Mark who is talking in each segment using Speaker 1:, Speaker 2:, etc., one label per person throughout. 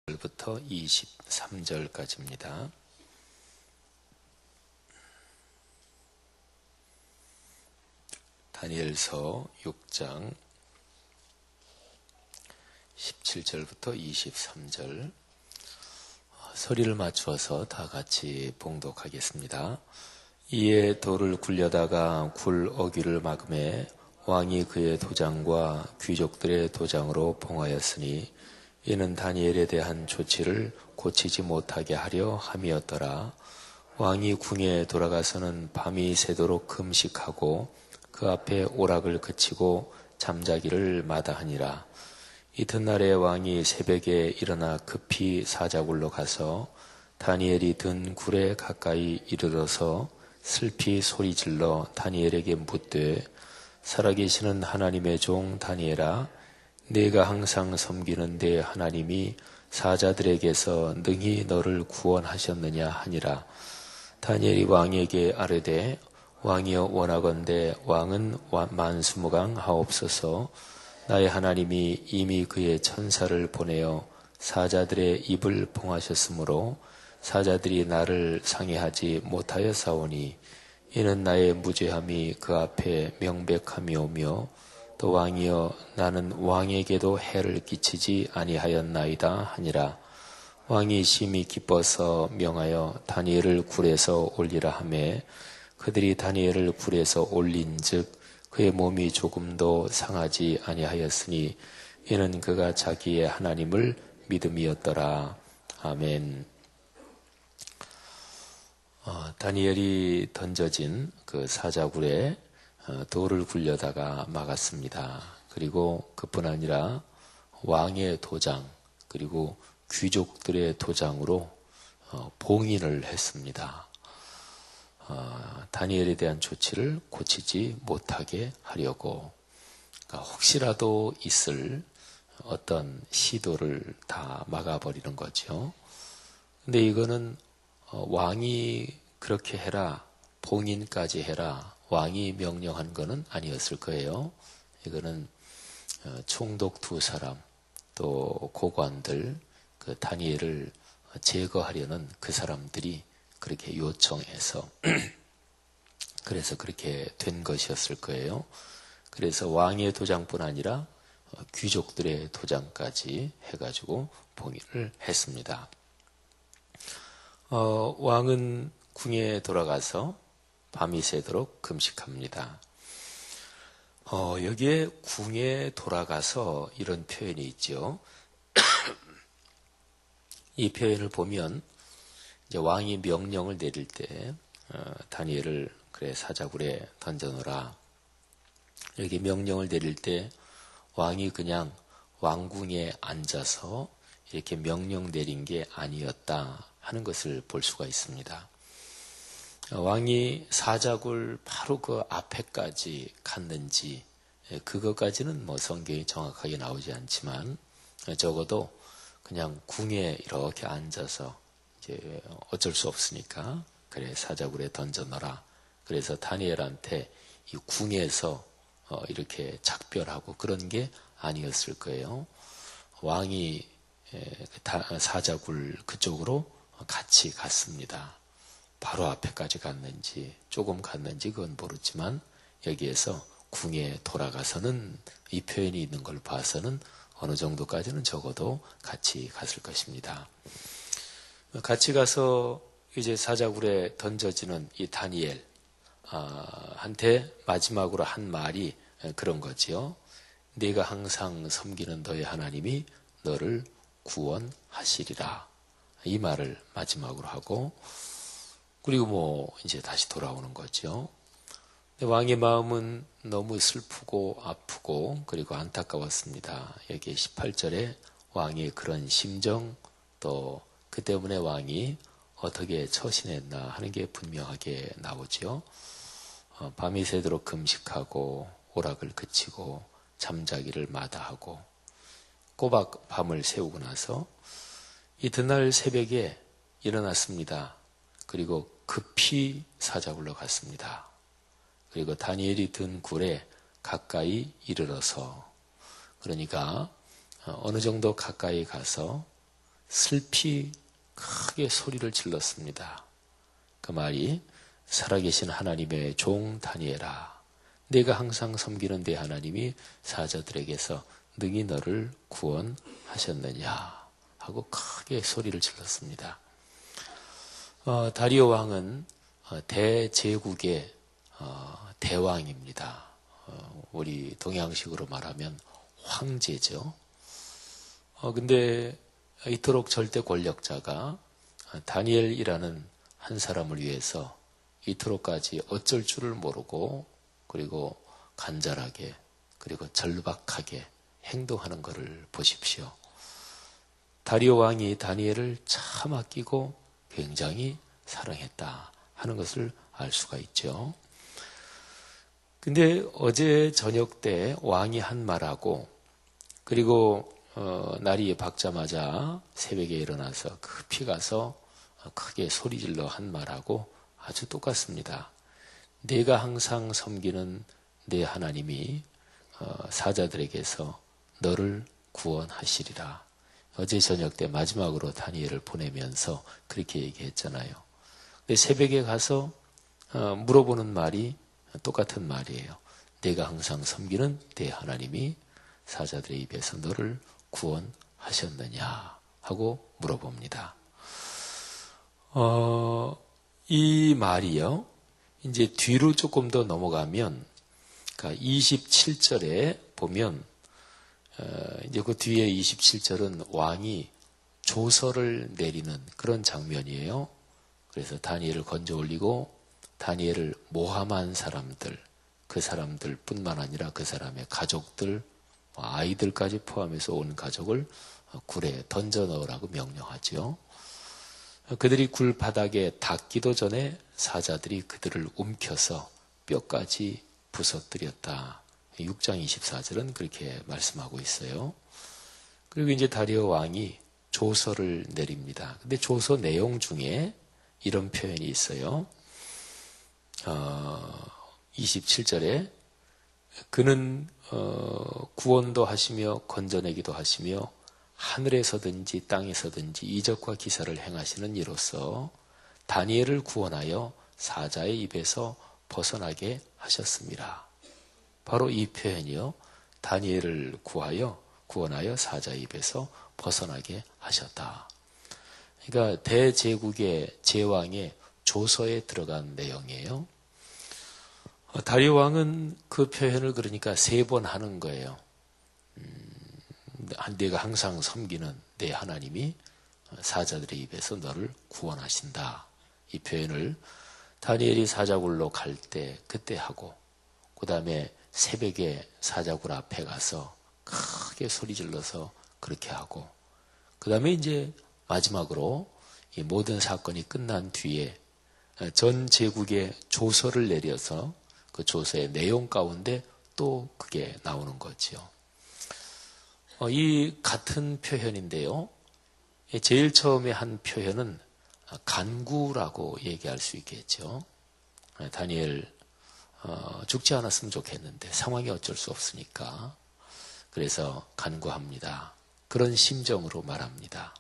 Speaker 1: 부터 23절까지입니다. 다니엘서 6장 17절부터 23절 소리를 맞추어서 다 같이 봉독하겠습니다. 이에 돌을 굴려다가 굴 어귀를 막음에 왕이 그의 도장과 귀족들의 도장으로 봉하였으니 이는 다니엘에 대한 조치를 고치지 못하게 하려 함이었더라. 왕이 궁에 돌아가서는 밤이 새도록 금식하고 그 앞에 오락을 그치고 잠자기를 마다하니라. 이튿날에 왕이 새벽에 일어나 급히 사자굴로 가서 다니엘이 든 굴에 가까이 이르러서 슬피 소리질러 다니엘에게 묻되 살아계시는 하나님의 종 다니엘아, 네가 항상 섬기는 네 하나님이 사자들에게서 능히 너를 구원하셨느냐 하니라. 다니엘이 왕에게 아뢰되 왕이여 원하건대 왕은 만수무강하옵소서. 나의 하나님이 이미 그의 천사를 보내어 사자들의 입을 봉하셨으므로 사자들이 나를 상해하지 못하였사오니 이는 나의 무죄함이 그 앞에 명백함이오며 또 왕이여 나는 왕에게도 해를 끼치지 아니하였나이다 하니라. 왕이 심히 기뻐서 명하여 다니엘을 굴에서 올리라 하매 그들이 다니엘을 굴에서 올린즉 그의 몸이 조금도 상하지 아니하였으니 이는 그가 자기의 하나님을 믿음이었더라. 아멘. 다니엘이 던져진 그 사자굴에 돌을 굴려다가 막았습니다. 그리고 그뿐 아니라 왕의 도장 그리고 귀족들의 도장으로 봉인을 했습니다. 다니엘에 대한 조치를 고치지 못하게 하려고 혹시라도 있을 어떤 시도를 다 막아버리는 거죠. 근데 이거는 왕이 그렇게 해라, 봉인까지 해라, 왕이 명령한 것은 아니었을 거예요. 이거는 총독 두 사람 또 고관들 그 다니엘을 제거하려는 그 사람들이 그렇게 요청해서 그래서 그렇게 된 것이었을 거예요. 그래서 왕의 도장뿐 아니라 귀족들의 도장까지 해가지고 봉인을 했습니다. 왕은 궁에 돌아가서 밤이 새도록 금식합니다. 여기에 궁에 돌아가서 이런 표현이 있죠. 이 표현을 보면 이제 왕이 명령을 내릴 때 다니엘을 그래 사자굴에 던져놓으라. 여기 명령을 내릴 때 왕이 그냥 왕궁에 앉아서 이렇게 명령 내린 게 아니었다 하는 것을 볼 수가 있습니다. 왕이 사자굴 바로 그 앞에까지 갔는지 그것까지는 뭐 성경이 정확하게 나오지 않지만 적어도 그냥 궁에 이렇게 앉아서 이제 어쩔 수 없으니까 그래 사자굴에 던져놔라. 그래서 다니엘한테 이 궁에서 이렇게 작별하고 그런 게 아니었을 거예요. 왕이 사자굴 그쪽으로 같이 갔습니다. 바로 앞에까지 갔는지 조금 갔는지 그건 모르지만 여기에서 궁에 돌아가서는 이 표현이 있는 걸 봐서는 어느 정도까지는 적어도 같이 갔을 것입니다. 같이 가서 이제 사자굴에 던져지는 이 다니엘 한테 마지막으로 한 말이 그런 거지요. 네가 항상 섬기는 너의 하나님이 너를 구원하시리라. 이 말을 마지막으로 하고 그리고 이제 다시 돌아오는 거죠. 왕의 마음은 너무 슬프고 아프고 그리고 안타까웠습니다. 여기 18절에 왕의 그런 심정 또 그 때문에 왕이 어떻게 처신했나 하는 게 분명하게 나오죠. 밤이 새도록 금식하고 오락을 그치고 잠자기를 마다하고 꼬박 밤을 새우고 나서 이튿날 새벽에 일어났습니다. 그리고 급히 사자굴로 갔습니다. 그리고 다니엘이 든 굴에 가까이 이르러서 그러니까 어느 정도 가까이 가서 슬피 크게 소리를 질렀습니다. 그 말이 살아계신 하나님의 종 다니엘아, 내가 항상 섬기는 내 하나님이 사자들에게서 능히 너를 구원하셨느냐 하고 크게 소리를 질렀습니다. 다리오 왕은 대제국의 대왕입니다. 우리 동양식으로 말하면 황제죠. 근데 이토록 절대 권력자가 다니엘이라는 한 사람을 위해서 이토록까지 어쩔 줄을 모르고 그리고 간절하게 그리고 절박하게 행동하는 것을 보십시오. 다리오 왕이 다니엘을 참 아끼고 굉장히 사랑했다 하는 것을 알 수가 있죠. 근데 어제 저녁 때 왕이 한 말하고 그리고 날이 밝자마자 새벽에 일어나서 급히 가서 크게 소리질러 한 말하고 아주 똑같습니다. 내가 항상 섬기는 내 하나님이 사자들에게서 너를 구원하시리라. 어제 저녁 때 마지막으로 다니엘을 보내면서 그렇게 얘기했잖아요. 근데 새벽에 가서 물어보는 말이 똑같은 말이에요. 내가 항상 섬기는 내 하나님이 사자들의 입에서 너를 구원하셨느냐 하고 물어봅니다. 이 말이요. 이제 뒤로 조금 더 넘어가면 27절에 보면 이제 그 뒤에 27절은 왕이 조서를 내리는 그런 장면이에요. 그래서 다니엘을 건져 올리고 다니엘을 모함한 사람들, 그 사람들 뿐만 아니라 그 사람의 가족들, 아이들까지 포함해서 온 가족을 굴에 던져 넣으라고 명령하죠. 그들이 굴 바닥에 닿기도 전에 사자들이 그들을 움켜서 뼈까지 부서뜨렸다. 6장 24절은 그렇게 말씀하고 있어요. 그리고 이제 다리오 왕이 조서를 내립니다. 근데 조서 내용 중에 이런 표현이 있어요. 27절에 그는 구원도 하시며 건져내기도 하시며 하늘에서든지 땅에서든지 이적과 기사를 행하시는 이로써 다니엘을 구원하여 사자의 입에서 벗어나게 하셨습니다. 바로 이 표현이요. 다니엘을 구원하여 사자의 입에서 벗어나게 하셨다. 그러니까 대제국의 제왕의 조서에 들어간 내용이에요. 다리오 왕은 그 표현을 그러니까 3번 하는 거예요. 내가 항상 섬기는 내 하나님이 사자들의 입에서 너를 구원하신다. 이 표현을 다니엘이 사자굴로 갈 때 그때 하고 그 다음에 새벽에 사자굴 앞에 가서 크게 소리 질러서 그렇게 하고 그 다음에 이제 마지막으로 이 모든 사건이 끝난 뒤에 전 제국의 조서를 내려서 그 조서의 내용 가운데 또 그게 나오는 거죠. 이 같은 표현인데요. 제일 처음에 한 표현은 간구라고 얘기할 수 있겠죠. 다니엘 죽지 않았으면 좋겠는데 상황이 어쩔 수 없으니까 그래서 간구합니다. 그런 심정으로 말합니다.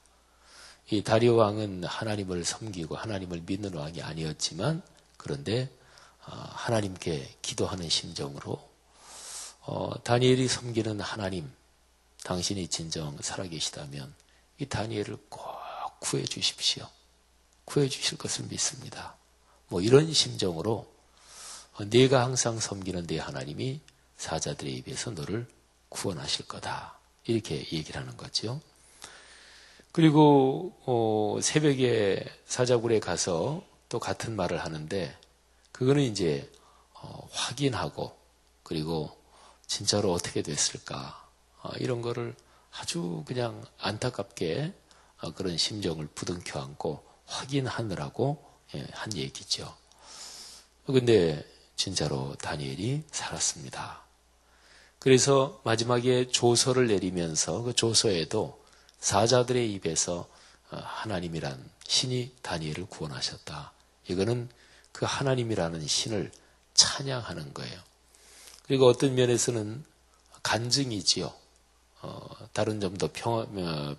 Speaker 1: 이 다리오 왕은 하나님을 섬기고 하나님을 믿는 왕이 아니었지만 그런데 하나님께 기도하는 심정으로 다니엘이 섬기는 하나님 당신이 진정 살아계시다면 이 다니엘을 꼭 구해 주십시오. 구해 주실 것을 믿습니다. 뭐 이런 심정으로 네가 항상 섬기는 내 하나님이 사자들의 입에서 너를 구원하실 거다. 이렇게 얘기를 하는 거죠. 그리고 새벽에 사자굴에 가서 또 같은 말을 하는데 그거는 이제 확인하고 그리고 진짜로 어떻게 됐을까 이런 거를 아주 그냥 안타깝게 그런 심정을 부둥켜 안고 확인하느라고 한 얘기죠. 근데 진짜로 다니엘이 살았습니다. 그래서 마지막에 조서를 내리면서 그 조서에도 사자들의 입에서 하나님이란 신이 다니엘을 구원하셨다. 이거는 그 하나님이라는 신을 찬양하는 거예요. 그리고 어떤 면에서는 간증이지요. 다른 좀 더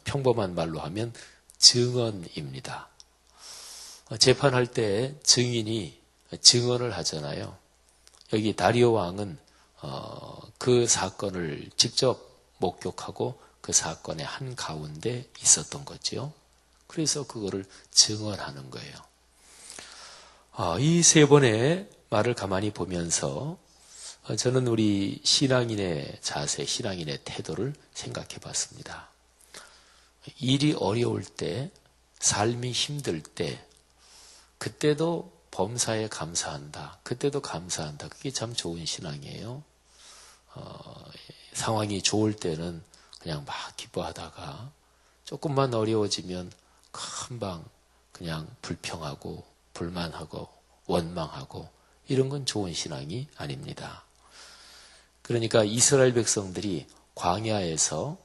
Speaker 1: 평범한 말로 하면 증언입니다. 재판할 때 증인이 증언을 하잖아요. 여기 다리오 왕은 그 사건을 직접 목격하고 그 사건의 한가운데 있었던 거지요. 그래서 그거를 증언하는 거예요. 이 세 번의 말을 가만히 보면서 저는 우리 신앙인의 자세, 신앙인의 태도를 생각해 봤습니다. 일이 어려울 때, 삶이 힘들 때, 그때도 범사에 감사한다. 그때도 감사한다. 그게 참 좋은 신앙이에요. 상황이 좋을 때는 그냥 막 기뻐하다가 조금만 어려워지면 금방 그냥 불평하고 불만하고 원망하고 이런 건 좋은 신앙이 아닙니다. 그러니까 이스라엘 백성들이 광야에서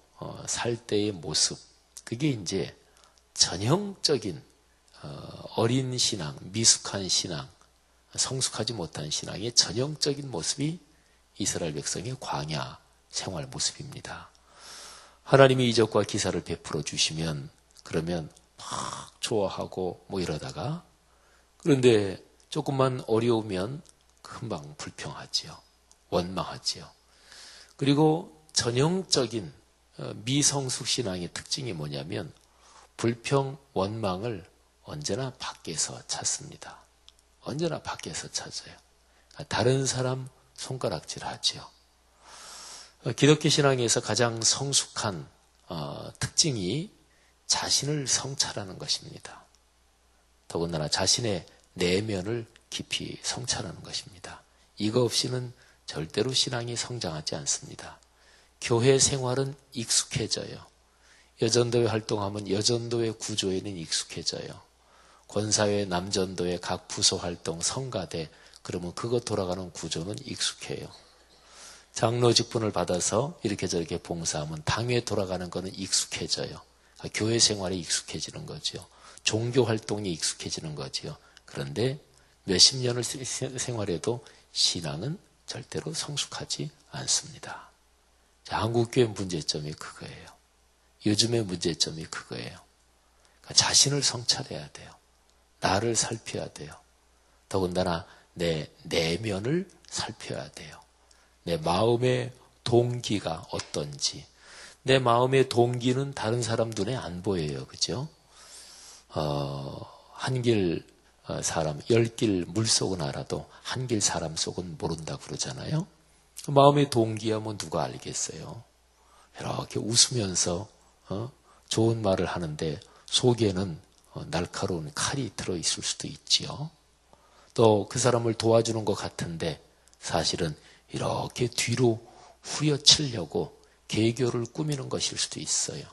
Speaker 1: 살 때의 모습, 그게 이제 전형적인 어린 신앙, 미숙한 신앙, 성숙하지 못한 신앙의 전형적인 모습이 이스라엘 백성의 광야 생활 모습입니다. 하나님이 이적과 기사를 베풀어 주시면 그러면 막 좋아하고 뭐 이러다가 그런데 조금만 어려우면 금방 불평하지요. 원망하지요. 그리고 전형적인 미성숙 신앙의 특징이 뭐냐면 불평, 원망을 언제나 밖에서 찾습니다. 언제나 밖에서 찾아요. 다른 사람 손가락질 하지요. 기독교 신앙에서 가장 성숙한 특징이 자신을 성찰하는 것입니다. 더군다나 자신의 내면을 깊이 성찰하는 것입니다. 이거 없이는 절대로 신앙이 성장하지 않습니다. 교회 생활은 익숙해져요. 여전도회 활동하면 여전도회 구조에는 익숙해져요. 권사회, 남전도회, 각 부서 활동, 성가대, 그러면 그거 돌아가는 구조는 익숙해요. 장로 직분을 받아서 이렇게 저렇게 봉사하면 당회 돌아가는 거는 익숙해져요. 교회 생활에 익숙해지는 거죠. 종교 활동에 익숙해지는 거죠. 그런데 몇십 년을 생활해도 신앙은 절대로 성숙하지 않습니다. 자, 한국교회 문제점이 그거예요. 요즘의 문제점이 그거예요. 그러니까 자신을 성찰해야 돼요. 나를 살펴야 돼요. 더군다나 내 내면을 살펴야 돼요. 내 마음의 동기가 어떤지. 내 마음의 동기는 다른 사람 눈에 안 보여요. 그죠? 한 길 사람, 10길 물속은 알아도 한 길 사람 속은 모른다 그러잖아요. 마음의 동기야 뭐 누가 알겠어요. 이렇게 웃으면서 좋은 말을 하는데 속에는 날카로운 칼이 들어있을 수도 있지요. 또 그 사람을 도와주는 것 같은데 사실은 이렇게 뒤로 후려치려고 계교를 꾸미는 것일 수도 있어요.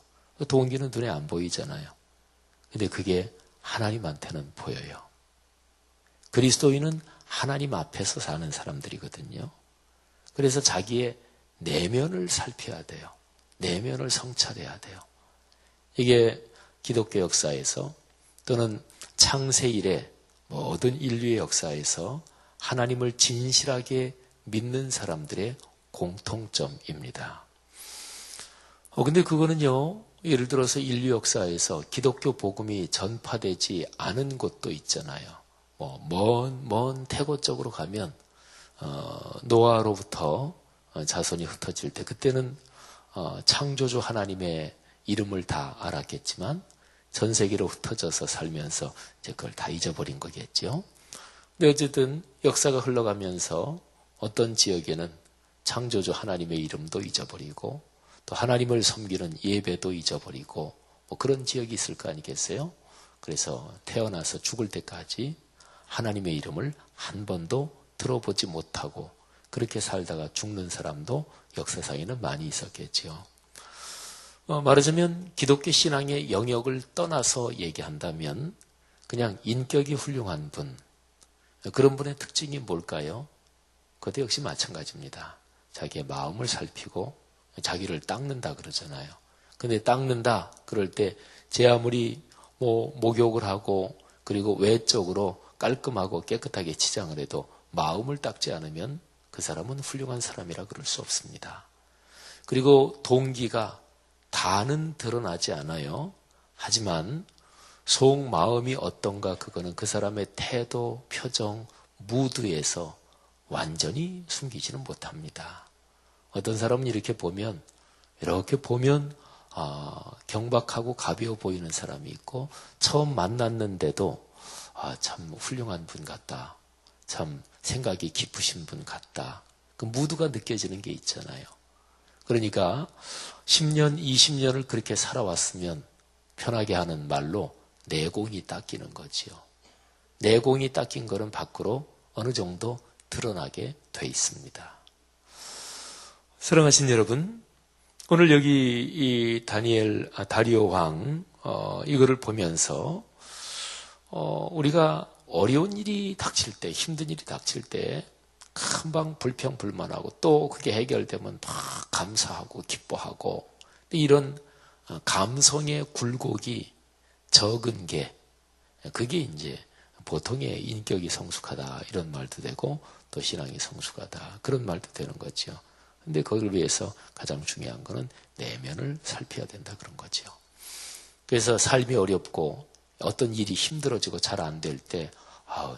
Speaker 1: 동기는 눈에 안 보이잖아요. 근데 그게 하나님한테는 보여요. 그리스도인은 하나님 앞에서 사는 사람들이거든요. 그래서 자기의 내면을 살펴야 돼요. 내면을 성찰해야 돼요. 이게 기독교 역사에서 또는 창세 이래 모든 인류의 역사에서 하나님을 진실하게 믿는 사람들의 공통점입니다. 근데 그거는요, 예를 들어서 인류 역사에서 기독교 복음이 전파되지 않은 곳도 있잖아요. 먼 태고 쪽으로 가면, 노아로부터 자손이 흩어질 때, 그때는 창조주 하나님의 이름을 다 알았겠지만, 전 세계로 흩어져서 살면서 이제 그걸 다 잊어버린 거겠죠. 근데 어쨌든 역사가 흘러가면서 어떤 지역에는 창조주 하나님의 이름도 잊어버리고 또 하나님을 섬기는 예배도 잊어버리고 뭐 그런 지역이 있을 거 아니겠어요? 그래서 태어나서 죽을 때까지 하나님의 이름을 한 번도 들어보지 못하고 그렇게 살다가 죽는 사람도 역사상에는 많이 있었겠지요. 말하자면 기독교 신앙의 영역을 떠나서 얘기한다면 그냥 인격이 훌륭한 분, 그런 분의 특징이 뭘까요? 그것도 역시 마찬가지입니다. 자기의 마음을 살피고 자기를 닦는다 그러잖아요. 근데 닦는다 그럴 때 제 아무리 목욕을 하고 그리고 외적으로 깔끔하고 깨끗하게 치장을 해도 마음을 닦지 않으면 그 사람은 훌륭한 사람이라 그럴 수 없습니다. 그리고 동기가 다는 드러나지 않아요. 하지만 속 마음이 어떤가 그거는 그 사람의 태도, 표정, 무드에서 완전히 숨기지는 못합니다. 어떤 사람은 이렇게 보면 경박하고 가벼워 보이는 사람이 있고 처음 만났는데도 참 훌륭한 분 같다. 참 생각이 깊으신 분 같다. 그 무드가 느껴지는 게 있잖아요. 그러니까 10년, 20년을 그렇게 살아왔으면 편하게 하는 말로 내공이 닦이는 거지요. 내공이 닦인 거는 밖으로 어느 정도 드러나게 돼 있습니다. 사랑하신 여러분, 오늘 여기 이 다리오 왕 이거를 보면서 우리가 어려운 일이 닥칠 때, 힘든 일이 닥칠 때 금방 불평불만하고 또 그게 해결되면 막 감사하고 기뻐하고 이런 감성의 굴곡이 적은 게 그게 이제 보통의 인격이 성숙하다 이런 말도 되고 또 신앙이 성숙하다 그런 말도 되는 거죠. 근데 그걸 위해서 가장 중요한 거는 내면을 살펴야 된다 그런 거죠. 그래서 삶이 어렵고 어떤 일이 힘들어지고 잘 안 될 때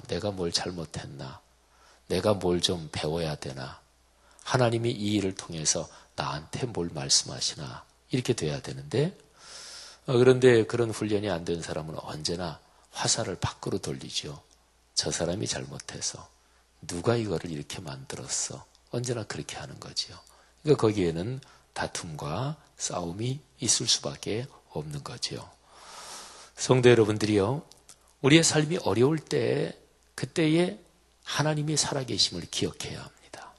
Speaker 1: 내가 뭘 잘못했나? 내가 뭘 좀 배워야 되나? 하나님이 이 일을 통해서 나한테 뭘 말씀하시나? 이렇게 돼야 되는데 그런데 그런 훈련이 안 된 사람은 언제나 화살을 밖으로 돌리죠. 저 사람이 잘못해서 누가 이거를 이렇게 만들었어? 언제나 그렇게 하는 거지요. 그러니까 거기에는 다툼과 싸움이 있을 수밖에 없는 거지요. 성도 여러분들이요, 우리의 삶이 어려울 때 그때에 하나님이 살아계심을 기억해야 합니다.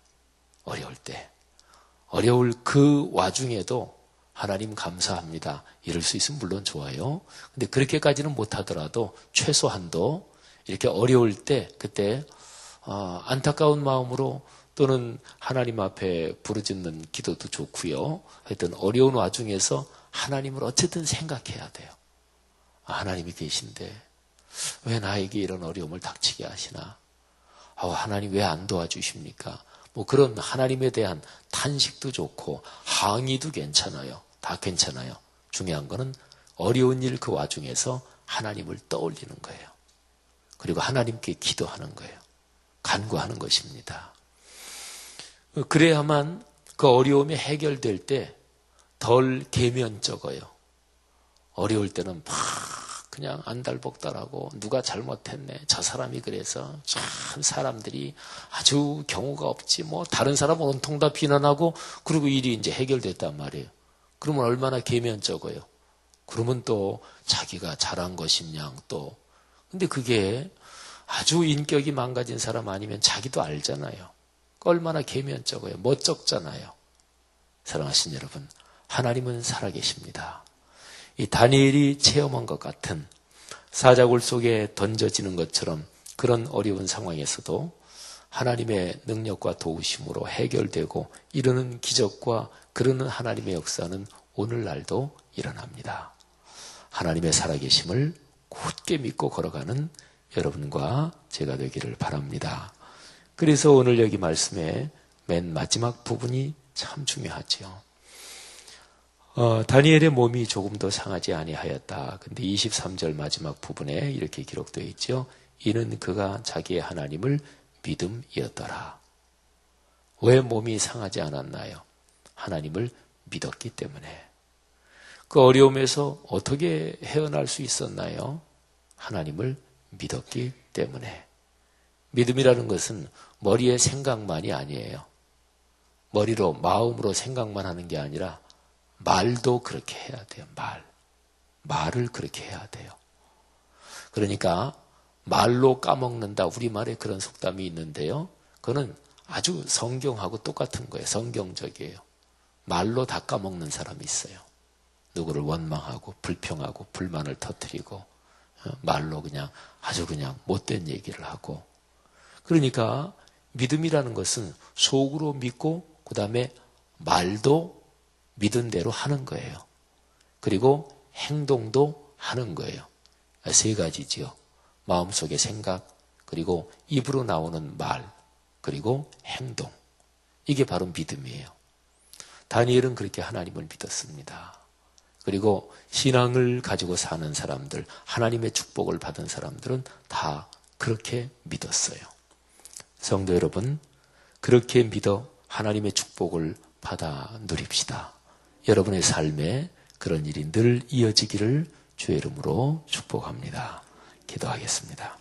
Speaker 1: 어려울 때. 어려울 그 와중에도 하나님 감사합니다. 이럴 수 있으면 물론 좋아요. 근데 그렇게까지는 못하더라도 최소한도 이렇게 어려울 때 그때 안타까운 마음으로 또는 하나님 앞에 부르짖는 기도도 좋고요. 하여튼 어려운 와중에서 하나님을 어쨌든 생각해야 돼요. 하나님이 계신데 왜 나에게 이런 어려움을 닥치게 하시나? 하나님 왜 안 도와주십니까? 뭐 그런 하나님에 대한 탄식도 좋고 항의도 괜찮아요. 다 괜찮아요. 중요한 거는 어려운 일 그 와중에서 하나님을 떠올리는 거예요. 그리고 하나님께 기도하는 거예요. 간구하는 것입니다. 그래야만 그 어려움이 해결될 때 덜 계면적어요. 어려울 때는 막 그냥 안달복달하고 누가 잘못했네. 저 사람이 그래서 참 사람들이 아주 경우가 없지. 뭐 다른 사람은 온통 다 비난하고 그리고 일이 이제 해결됐단 말이에요. 그러면 얼마나 계면적어요. 그러면 또 자기가 잘한 것인 양 또. 근데 그게 아주 인격이 망가진 사람 아니면 자기도 알잖아요. 얼마나 계면적어요. 멋쩍잖아요. 사랑하신 여러분, 하나님은 살아계십니다. 이 다니엘이 체험한 것 같은 사자굴 속에 던져지는 것처럼 그런 어려운 상황에서도 하나님의 능력과 도우심으로 해결되고 이루는 기적과 그러는 하나님의 역사는 오늘날도 일어납니다. 하나님의 살아계심을 굳게 믿고 걸어가는 여러분과 제가 되기를 바랍니다. 그래서 오늘 여기 말씀의 맨 마지막 부분이 참 중요하죠. 다니엘의 몸이 조금 더 상하지 아니하였다. 근데 23절 마지막 부분에 이렇게 기록되어 있죠. 이는 그가 자기의 하나님을 믿음이었더라. 왜 몸이 상하지 않았나요? 하나님을 믿었기 때문에. 그 어려움에서 어떻게 헤어날 수 있었나요? 하나님을 믿었기 때문에. 믿음이라는 것은 머리의 생각만이 아니에요. 머리로, 마음으로 생각만 하는 게 아니라 말도 그렇게 해야 돼요. 말을 그렇게 해야 돼요. 그러니까 말로 까먹는다. 우리말에 그런 속담이 있는데요. 그거는 아주 성경하고 똑같은 거예요. 성경적이에요. 말로 다 까먹는 사람이 있어요. 누구를 원망하고 불평하고 불만을 터뜨리고 말로 그냥 아주 그냥 못된 얘기를 하고. 그러니까 믿음이라는 것은 속으로 믿고 그 다음에 말도 믿은 대로 하는 거예요. 그리고 행동도 하는 거예요. 세 가지지요. 마음속의 생각, 그리고 입으로 나오는 말, 그리고 행동. 이게 바로 믿음이에요. 다니엘은 그렇게 하나님을 믿었습니다. 그리고 신앙을 가지고 사는 사람들, 하나님의 축복을 받은 사람들은 다 그렇게 믿었어요. 성도 여러분, 그렇게 믿어 하나님의 축복을 받아 누립시다. 여러분의 삶에 그런 일이 늘 이어지기를 주의 이름으로 축복합니다. 기도하겠습니다.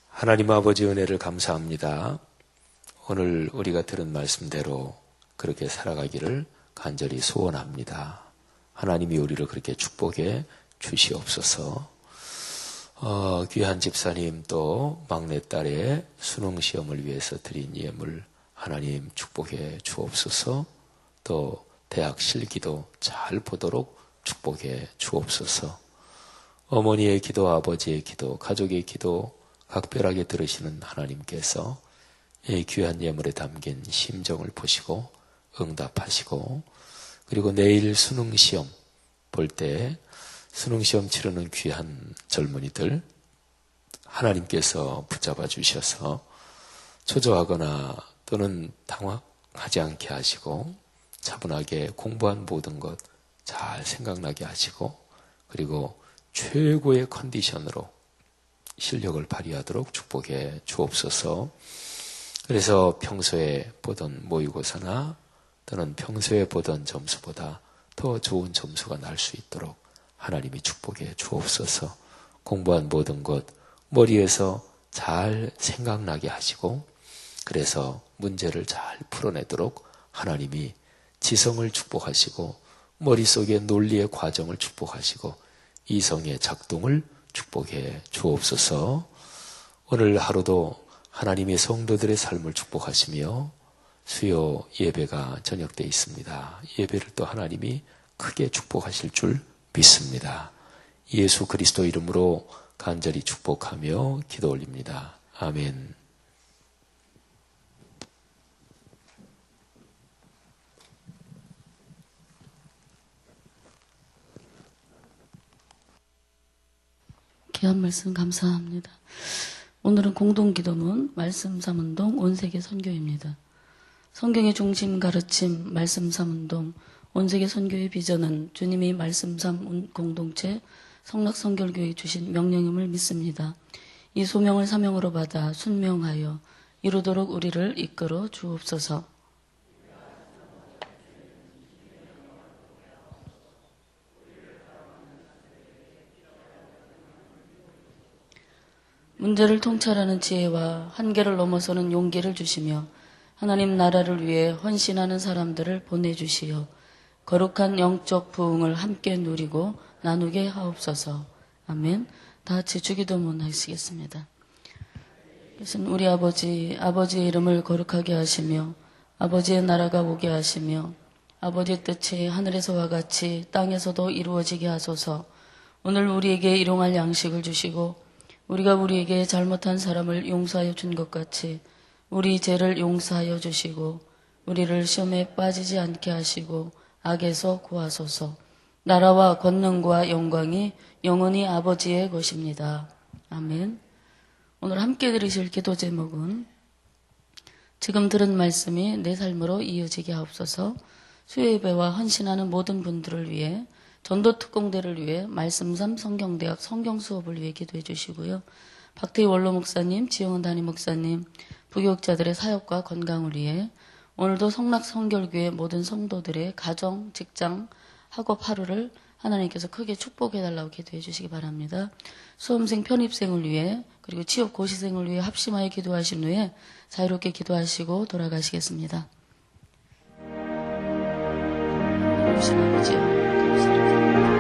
Speaker 1: 하나님 아버지 은혜를 감사합니다. 오늘 우리가 들은 말씀대로 그렇게 살아가기를 간절히 소원합니다. 하나님이 우리를 그렇게 축복해 주시옵소서. 귀한 집사님 또 막내딸의 수능시험을 위해서 드린 예물 하나님 축복해 주옵소서. 또 대학 실기도 잘 보도록 축복해 주옵소서. 어머니의 기도, 아버지의 기도, 가족의 기도 각별하게 들으시는 하나님께서 이 귀한 예물에 담긴 심정을 보시고 응답하시고, 그리고 내일 수능시험 볼 때 수능시험 치르는 귀한 젊은이들 하나님께서 붙잡아 주셔서 초조하거나 또는 당황하지 않게 하시고 차분하게 공부한 모든 것 잘 생각나게 하시고, 그리고 최고의 컨디션으로 실력을 발휘하도록 축복해 주옵소서. 그래서 평소에 보던 모의고사나 또는 평소에 보던 점수보다 더 좋은 점수가 날 수 있도록 하나님이 축복해 주옵소서. 공부한 모든 것 머리에서 잘 생각나게 하시고, 그래서 문제를 잘 풀어내도록 하나님이 지성을 축복하시고 머릿속에 논리의 과정을 축복하시고 이성의 작동을 축복해 주옵소서. 오늘 하루도 하나님의 성도들의 삶을 축복하시며 수요 예배가 저녁돼 있습니다. 예배를 또 하나님이 크게 축복하실 줄 믿습니다. 예수 그리스도 이름으로 간절히 축복하며 기도 올립니다. 아멘.
Speaker 2: 귀한 말씀 감사합니다. 오늘은 공동기도문 말씀 삼운동 온세계 선교입니다. 성경의 중심 가르침 말씀 삼운동 온세계 선교의 비전은 주님이 말씀 삼 공동체 성락선결교회에 주신 명령임을 믿습니다. 이 소명을 사명으로 받아 순명하여 이루도록 우리를 이끌어 주옵소서. 문제를 통찰하는 지혜와 한계를 넘어서는 용기를 주시며 하나님 나라를 위해 헌신하는 사람들을 보내주시어 거룩한 영적 부흥을 함께 누리고 나누게 하옵소서. 아멘. 다 같이 주기도문 하시겠습니다. 그것은 우리 아버지의 이름을 거룩하게 하시며 아버지의 나라가 오게 하시며 아버지의 뜻이 하늘에서와 같이 땅에서도 이루어지게 하소서. 오늘 우리에게 일용할 양식을 주시고 우리가 우리에게 잘못한 사람을 용서하여 준 것 같이 우리 죄를 용서하여 주시고 우리를 시험에 빠지지 않게 하시고 악에서 구하소서. 나라와 권능과 영광이 영원히 아버지의 것입니다. 아멘. 오늘 함께 들으실 기도 제목은 지금 들은 말씀이 내 삶으로 이어지게 하옵소서. 수요예배와 헌신하는 모든 분들을 위해 전도특공대를 위해 말씀삼 성경대학 성경수업을 위해 기도해 주시고요. 박태희 원로 목사님, 지영은 담임 목사님, 부교육자들의 사역과 건강을 위해 오늘도 성락선결교회 모든 성도들의 가정, 직장, 학업 하루를 하나님께서 크게 축복해 달라고 기도해 주시기 바랍니다. 수험생 편입생을 위해 그리고 취업 고시생을 위해 합심하여 기도하신 후에 자유롭게 기도하시고 돌아가시겠습니다. 하나님 아버지, 감사합니다.